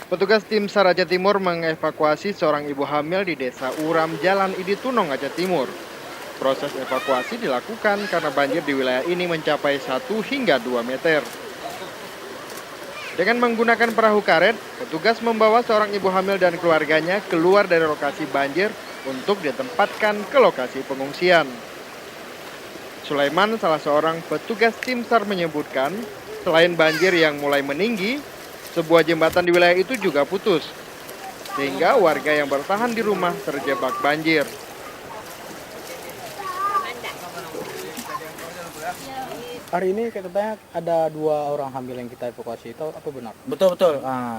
Petugas tim SAR Aceh Timur mengevakuasi seorang ibu hamil di desa Uram, Jalan Iditunong, Aceh Timur. Proses evakuasi dilakukan karena banjir di wilayah ini mencapai 1 hingga 2 meter. Dengan menggunakan perahu karet, petugas membawa seorang ibu hamil dan keluarganya keluar dari lokasi banjir untuk ditempatkan ke lokasi pengungsian. Sulaiman, salah seorang petugas tim SAR, menyebutkan, selain banjir yang mulai meninggi, sebuah jembatan di wilayah itu juga putus, sehingga warga yang bertahan di rumah terjebak banjir. Hari ini katanya ada 2 orang hamil yang kita evakuasi, itu apa benar? Betul.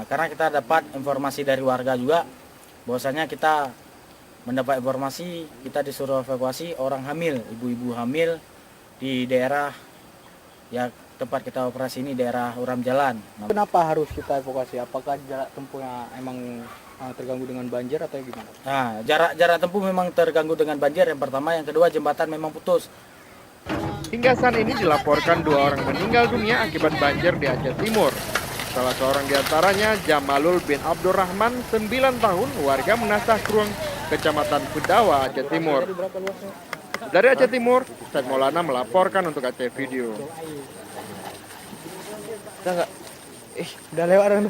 Karena kita dapat informasi dari warga juga, bahwasanya kita mendapat informasi kita disuruh evakuasi orang hamil, ibu-ibu hamil di daerah ya tempat kita operasi ini, daerah Uram Jalan. Kenapa harus kita evakuasi? Apakah jarak tempuhnya emang terganggu dengan banjir atau gimana? Nah, jarak tempuh memang terganggu dengan banjir yang pertama, yang kedua jembatan memang putus. Hingga saat ini dilaporkan 2 orang meninggal dunia akibat banjir di Aceh Timur. Salah seorang diantaranya Jamalul bin Abdurrahman, 9 tahun, warga Menasah Krueng, Kecamatan Pedawa, Aceh Timur. Dari Aceh Timur, Ustaz Maulana melaporkan untuk Aceh Video. Udah lewat.